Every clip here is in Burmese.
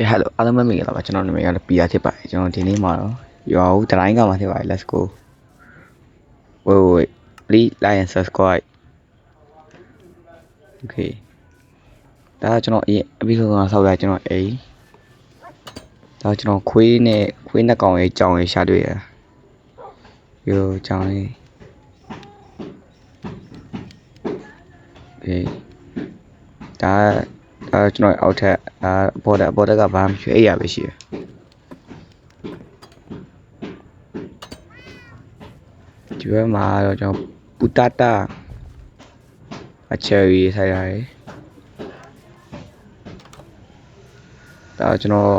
Hello အားလုံးပဲမင်္ဂလာပါကျွန်တော်နာမည်ကတော့ PR ဖြစ်ပါတယ်ကျွန်တော်ဒီနေ့မှာတော့ရွာဦးတိုင်းကမှာဖြစ်ပါတယ် let's go wait please like and subscribe okay ဒါကကျွန်တော်episode ကဆောက်ရကျွန်တော်အိမ်ဒါကျွန်တော်ခွေးနဲ့ကောင်ရဲ့ကြောင်ရဲ့ရှာတွေ့ရရောကြောင်လေး okay ဒါကျွန်တော်အောက်ထပ်ဘော်ဒကဘာမှမရှိအဲ့ရပဲရှိတယ်ဒီဘက်မှာတော့ကျွန်တော်ပူတာတာအချယ်ရီဆိုင်ရတယ်ဒါကျွန်တော်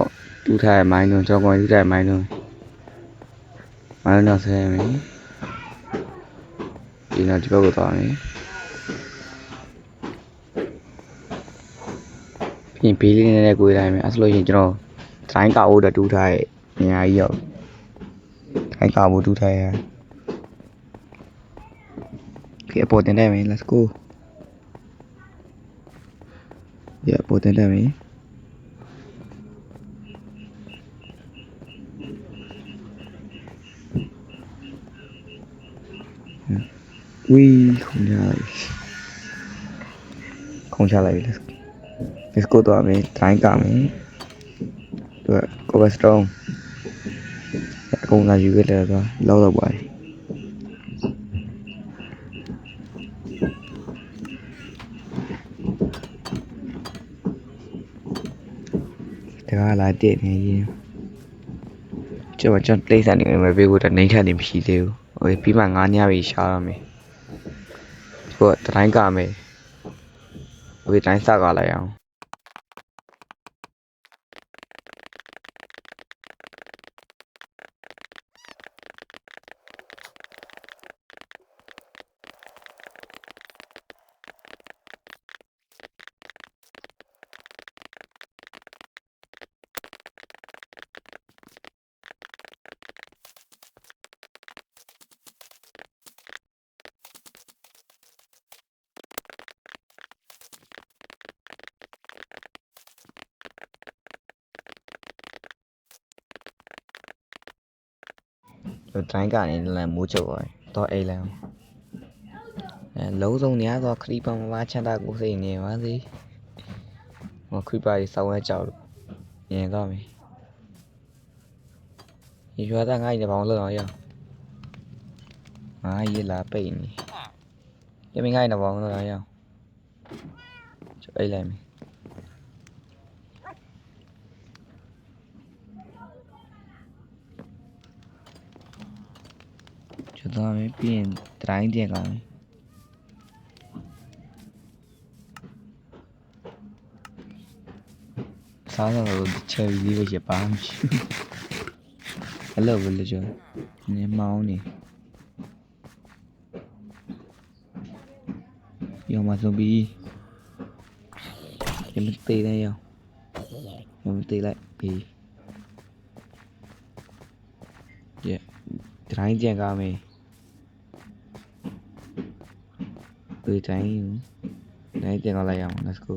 တူးထားတဲ့မိုင်းလုံးကျွန်တော်တူးထားတဲ့မိုင်းလုံးတော့ဆဲမယ်ဒီတော့ဒီဘက်ကိုသွားမယ်ပြင်ဘေးလေးနဲ့ကိုယ်တိုင်းမယ်အဲ့ဆိုလို့ရှိရင်ကျွန်တော်တိုင်းကာအိုးတူးထားတဲ့နေရာကြီးရောက်တိုင်းကာဖို့တူးထားရOkay,ပေါ်တင်တယ်မယ် let's go. Yeah, ပေါ်တင်တယ်မယ် Ui, không trả lại let's go tụi mình trái cả mình được có best strong không là gì cái rồi lâu rồi vậy thế là tiền này gì cho bạn cho đây là những người về của đợt này là điểm gì đều rồi phí mà ngon nha vì sao mày của trái cả mày vì trái sao cả lại không rồi trái cả này là mua chỗ rồi to ấy là lâu rồi nhá do creeper mà cha ta cũng gì nè quá gì mà creeper thì sau này chào nè do mày thì chúng ta ngay để bóng lửa rồi à gì là pin cái mình ngay là bóng lửa rồi chỗ ấy là mày chúng ta mới pin trái tiền rồi sao rồi chơi đi với chị bạn hello villager nè mau nè yêu mà zombie em mình tì đây không em tì lại thì yeah trái tiền cả mày trái đấy tiền còn lại không let's go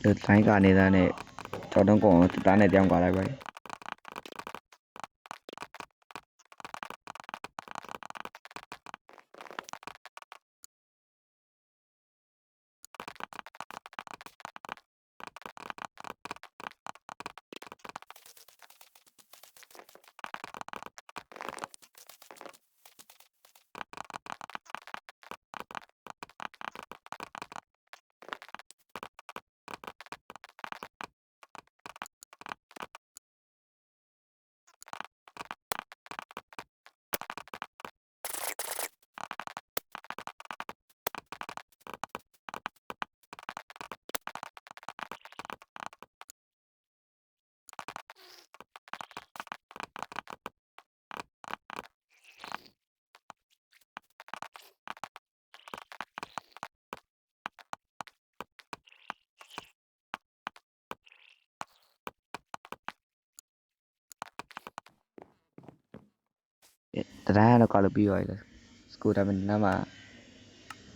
được trái cả này ra này cho đông cổ trái này đem qua lại vậy တတိုင်းကတော့ကောက်လို့ပြီးသွားပြီစကူဒါမနာမှာ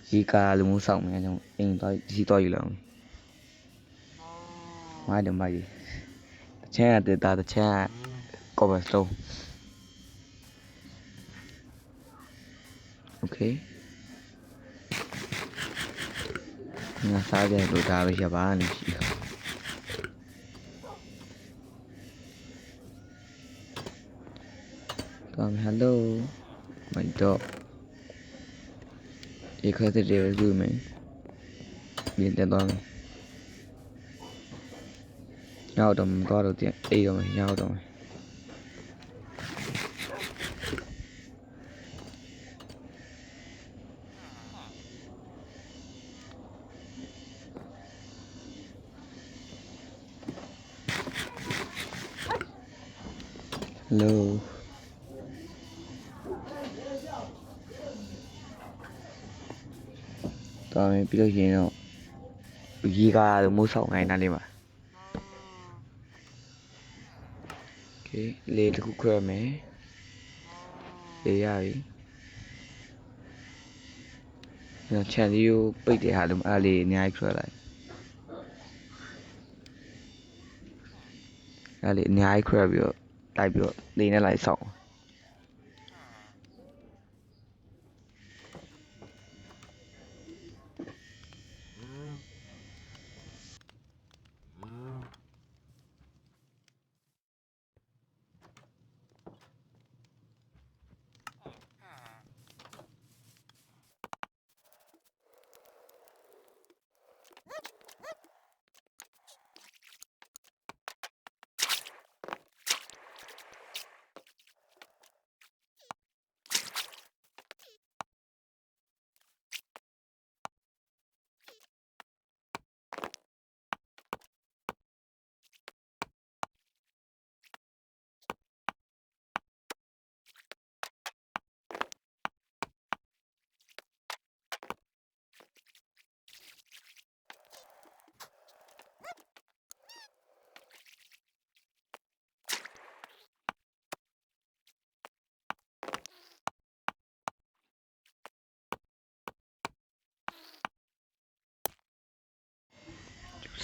ရီကာလူမှုဆောင်မယ်ကျွန်တော်အိမ်တော့ဒီတော့ယူလောက်မိုင်းတယ်မိုင်းတချမ်းကတက်တာတချမ်းကောပဲစလုံးโอเคငါစားကြလို့ဒါပဲရပါနေရှိတော့ hello မိုင်းတော့ဒီခါတဲ့တွေယူမယ်ဒီတက်တော့ရောက်တော့မသွားတော့တင်အေးတော့မယ်ရောက်တော့မယ်ဟယ်လိုတော်ပြီပြီးလို့ရှိရင်တော့ရီကာလူမှုဆောင်ခိုင်းတာလေးပါโอเคလေတစ်ခုခွဲမယ်လေရပြီကျွန်တော်ခြံလေးကိုပိတ်တဲ့ဟာလို့အားလေးအများကြီးခွဲလိုက်အားလေးအများကြီးခွဲပြီးတော့တိုက်ပြီးတော့နေနဲ့လိုက်ဆောင်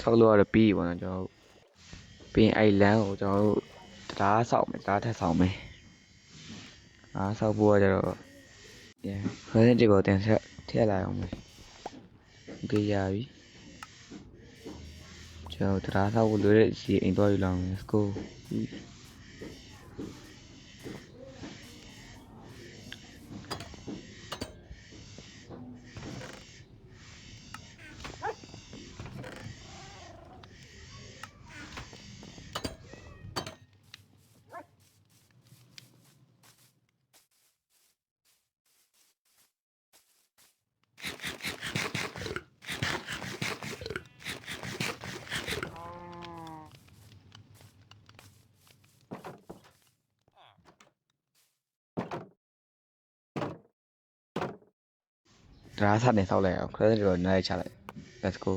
ဆောက်လို့ရတော့ပြီးပါတော့ကျွန်တော်ပြီးရင်အဲ့လမ်းကိုကျွန်တော်တို့တရားဆောက်မယ်တရားထက်ဆောက်မယ်အားဆောက်ဖို့ကကျတော့ခရစ်တီကိုတင်ဆက်ထည့်လိုက်အောင်မယ်ဒီရပြီကျွန်တော်တရားဆောက်ဖို့လိုတဲ့စီအိမ်သွားယူလောက်မယ် let's go တရားဆက်နေဆောက်လိုက်အောင်ခရစ်တီကိုနားလိုက်ချလိုက် let's go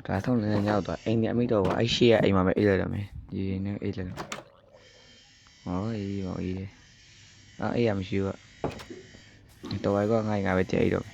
ဒါဆုံးလည်းရောက်သွားအိမ်နဲ့အမိတော့ပါအဲ့ရှေ့ကအိမ်မှာပဲအေးလိုက်တော့မယ်ဒီနဲ့အေးလိုက်တော့ဟောအေးပါအေးအေးရမရှိဘူးတော့ဝိုင်းကငါပဲတည့်အိတော့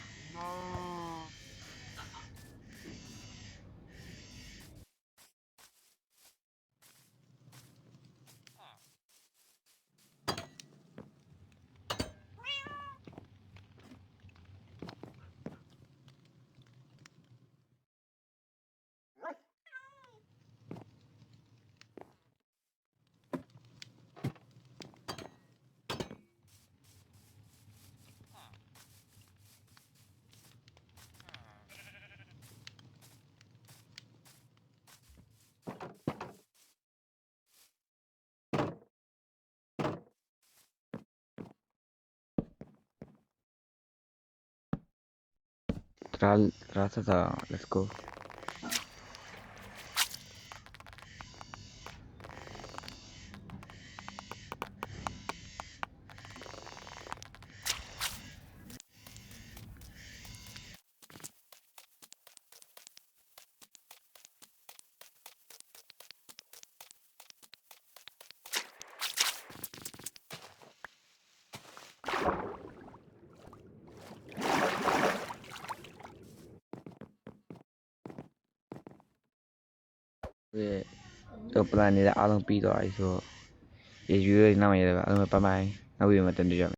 တရားဆက်စား let's go ကျွန်တော် plan နေတဲ့အားလုံးပြီးသွားပြီဆိုတော့ရေရွေးနောက်ရရပါအားလုံးပဲဘိုင်ဘိုင်နောက်ပြီးမှတင်ပြကြမယ်